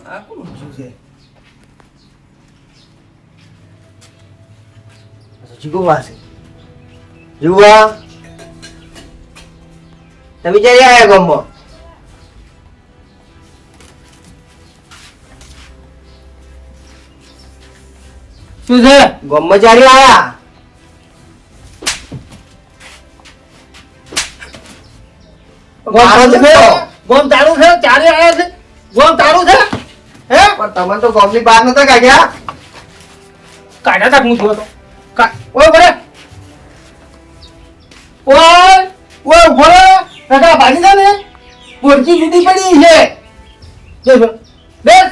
આ કોણ શું છે? જીગુબા છે. જીગુબા તમે ક્યારે આયા ગામમાં? શું છે? ગામમાં ક્યારે આયા? ગોમ તારું છે? ચારે આયા છે? ગોમ તારું છે? હે? પણ તમે તો ગામની બહાર નતા કાઢ્યા. કાઢ્યા તા હું જોતો. ઓય ભરે. ઓય ઓય ભરે. કાકા ભાગી જા ને. પોરકી જુદી પડી છે. બેસ બેસ.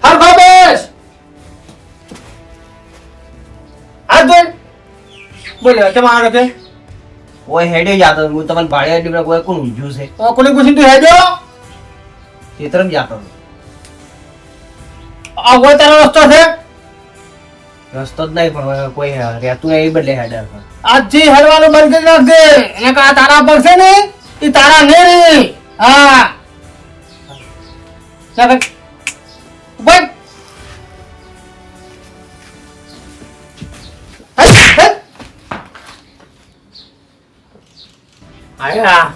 હાલ ભાઈ બેસ. હાથ ધોઈ. બોલે કેમ આગળ છે? ઓય હેડે જાતો હું તમને ભાડે ડીબરા કોઈ કોણ ઊંઝ્યું છે? કોને પૂછીને તું હેજો? ખેતરમ જાતો આ કોઈ તારો રસ્તો છે? રસ્તો જ નહીં પણ કોઈ રહેતું નહીં એ બદલે હેડે. આજથી હેડવાનું બંધ કરી નાખજે. એક આ તારા પર છે ને એ તારા નહીં. હા ચાલ ઉભા. આયા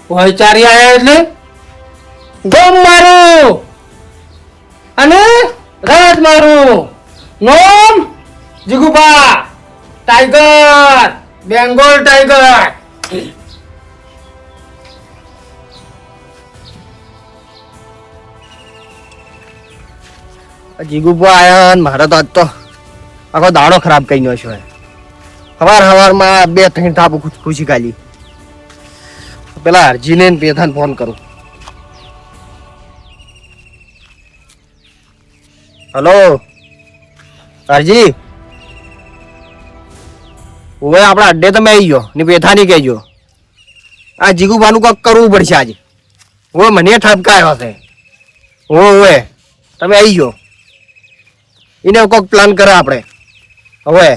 ઓય ચારી આયા એટલે ગોમ મારું અને રાત મારું. નોમ જીગુબા ટાઈગર, બેંગોલ ટાઈગર. જીગુબા આયા ને મારે તો આજ તો આખો દાડો ખરાબ કરી નાખ્યો છે. હવારમાં 2-3 થાપ ખુશી કાઢી. પેલા હરજીને ને પેથાને ફોન કરું. હલો હરજી, ઓવે આપણા અડ્ડે તમે આવી ગયો ને પેથાની કહેજો. આ જીગુબાનું કંઈક કરવું પડશે આજે. ઓવે મને ઠપકાયો છે. ઓવે તમે આવી ગયો. એને કોઈક પ્લાન કરે આપણે. હવે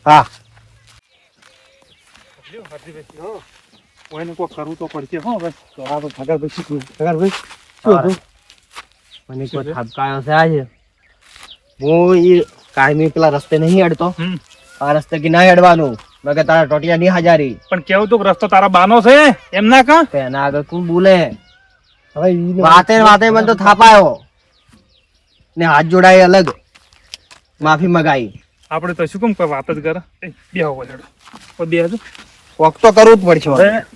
હા કોઈને કોઈ કરવું તો પડશે. હો બસ તો આ તો ભગરભાઈ શું મને કોઈ ઠપકાયો છે આજે. હું એ કાયમી પેલા રસ્તે નહીં અડતો. આ રસ્તે કે ના અડવાનું. મેં કે તારા ટોટિયા નહીં હાજારી. પણ કેવું તો રસ્તો તારા બાનો છે એમ ના કા? એના આગળ કોણ બોલે? હવે વાતે વાતે મને તો થાપાયો ને હાથ જોડાય અલગ માફી મગાઈ. આપણે તો શું કેમ કોઈ વાત જ કરે? બેહો બોલેડો બે હજુ કોક તો કરવું જ પડશે.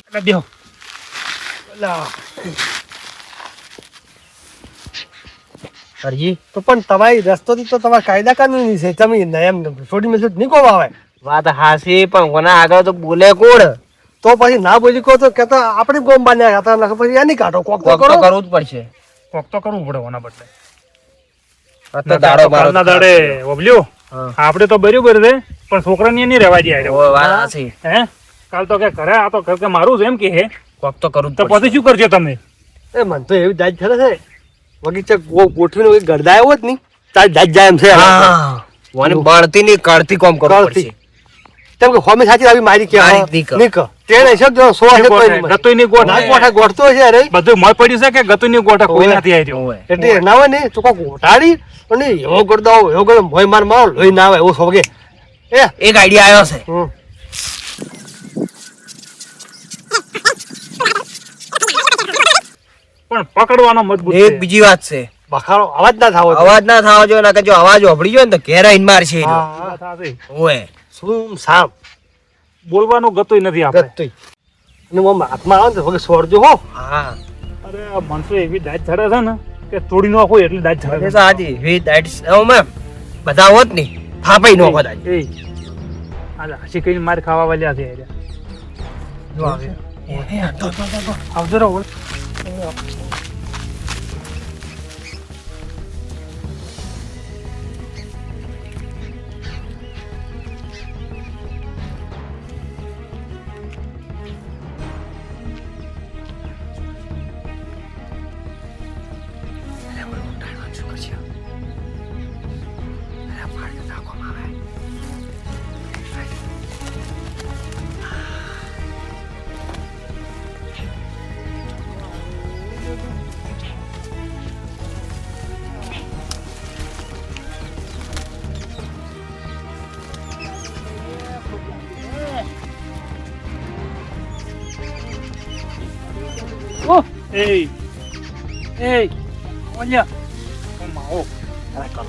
એટલે બેહો. હરજી તો પણ તમારી રસ્તોથી તો તમારા કાયદા કાનૂની છે. તમે એમ છોડી મેં નહીં કહો આવે. વાત હાસી પણ કોના આગળ તો બોલે કોણ? તો પછી ના બોલી કહો તો કેતા આપણે ગોમ બાંધ્યા હતા નકર પછી એની કાઢો કોક તો કોક તો કરો. કરવું જ પડશે. કોક તો કરવું પડે ઓના બદલે. તો દાડો મારો ના દાડે ઓબલ્યો હા. આપણે તો બરાબર છે પણ છોકરાને નહીં રહેવા દે. ઓય વાત હાસી. હે કાલ તો કે ઘરે આ તો કે મારું છે એમ કે હે કોક તો કરવું જ તો પડશે. પછી શું કરજો તમે? એ મને તો એવી દાજ ખરે છે બગીચે ગોઠવીને કોઈ ગરદા આવ્યો જ નહીં તાર દાજ જાય એમ છે. હા મને બળતી ની કળતી કોમ કરવું કળતી. પડશે. તેમ કે હોમે સાચી આવી મારી કે મારી નીકળ. નીકળ ટ્રેન હશે જો 100 હશે કોઈ નહીં. ગતુની ના ગોઠા કોઠા ગોઠતો છે અરે બધું મળ પડ્યું છે કે ગતુની ગોઠા કોઈ ઓવે. નથી આવી રહ્યો. ઓય. એટલે ના હોય ને તો કોક ઉઠાડી અને એવો કરદો એવો કરે ભોય માર મારો લોહી ના આવે એવું સોગે. એક આઈડિયા આવ્યો છે. હમ પણ પકડવાનો મજબૂત એક છે. બીજી વાત છે. બખાડો અવાજ ના થાવો જોઈએ. અવાજ ના થવા જોઈએ. નકર જો અવાજ ઓભળી ગયો ને તો ઘેર આઈને મારશે એ રહ્યો. હા સાથે ઓય શું સામ બોલવાનું ગતુંય નથી આપણે. ગત્તુઈ અને ઓમ હાથમાં આવે ને તો વગે સોરજો હો. હા અરે આ મનસો એવી દાજ ચડે છે ને કે તોડી નાખો એટલી દાજ ચડે એ છે. તો હાજી વિથ દાટ્સ મેમ બધા હોત ને થાપાઈ નો હોત આજે. એ આ હાસી કઈ માર ખાવા વાળ્યા છે એટલે. જો આવે આવજો રો ઓળ. ઓ એ એ ઓલ્યા ઓ માઓ અરે કરો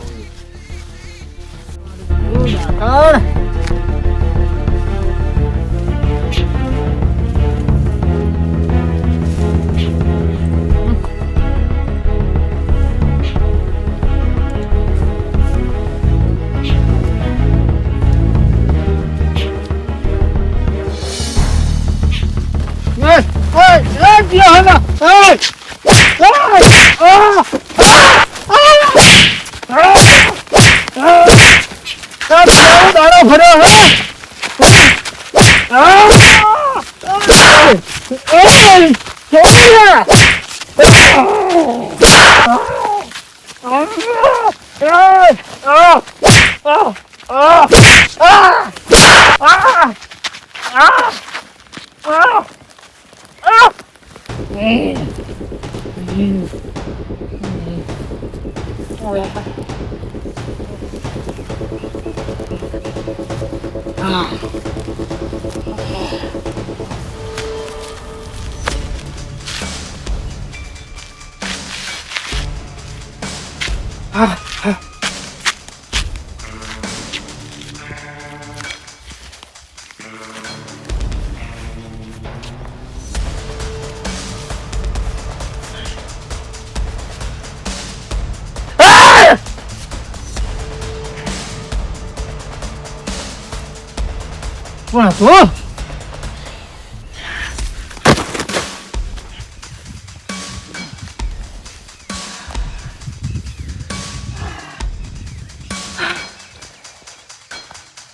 કોણ હતું?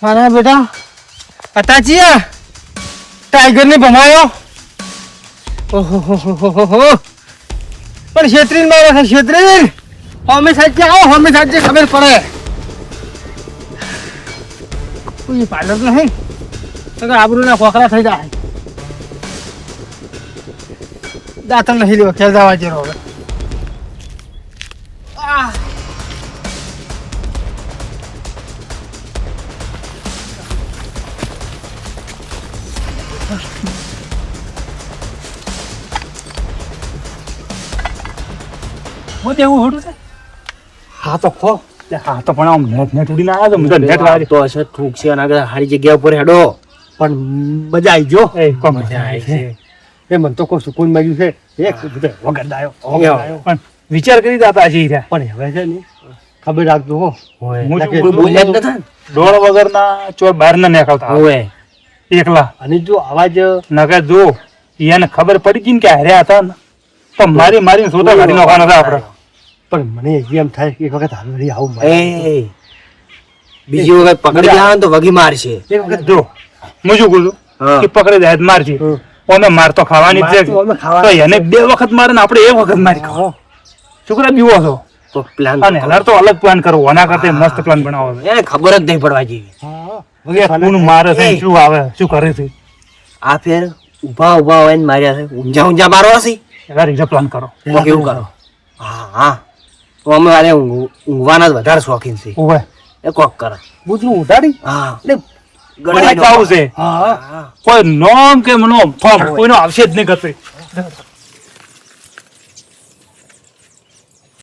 મારા બેટા અતાચિયા ટાઈગર ને ભમાયો. ઓહો પણ છેતરીને મારે છે, છેતરીને હોમે સાચી આવો, હોમે સાચી ખબર પડે. કોઈ પાર્લર નહીં તો આબરૂના ખોખરા થઈ જાય. દાંતણ નહીં લેવો, ખેલ જવા જેરો હવે. હું તેવું હોડું છે હા તો ખો હા તો પણ આમ નેટ ઉડીને આવ્યા તો મને નેટ વાળી તો હશે ઠૂક છે અને આગળ સારી જગ્યા ઉપર હેડો પણ મજા આવી જો એ કો મજા આવી છે એ મને તો કોઈ સુકૂન મળ્યું છે એક બધે વગડાયો પણ વિચાર કરી દાતા છે હીરા પણ હવે છે ને ખબર રાખજો હો હું કોઈ બોલ્યા જ નતા ડોળ વગરના ચોર બહાર ના નીકળતા હોવે એકલા અને જો અવાજ નગર જો એને ખબર પડી ગઈ ને કે હાર્યા હતા ને તો મારી સોતા કાઢી નાખવાના હતા આપણે પણ મને એમ થાય કે એક વખત હાલ આવું એ બીજી વખત પકડી જાય તો વગી મારશે. એક વખત જો હું શું કહું છું કે પકડી જાય મારશે અમે માર તો ખાવાની જ છે તો એને બે વખત મારે ને આપણે એક વખત મારી ખાઓ છોકરા બીવો છો તો પ્લાન અને હલાર તો અલગ પ્લાન કરવો આના કરતા મસ્ત પ્લાન બનાવો એને ખબર જ નહીં પડવા જેવી. કોણ મારે છે શું આવે શું કરે છે આ ફેર ઉભા ઉભા હોય ને માર્યા છે, ઊંઝા ઊંઝા મારવા છે. એવા રીતે પ્લાન કરો તો કેવું કરો? હા હા તો અમે આને ઊંઘવાના જ વધારે શોખીન છે. ઓવે એ કોક કરો. બુજરું ઉડાડી હા ગળાઈ ખાવું છે હા કોઈ નોમ કે મનો ફોર્મ કોઈનો આવશે જ નહીં કરશે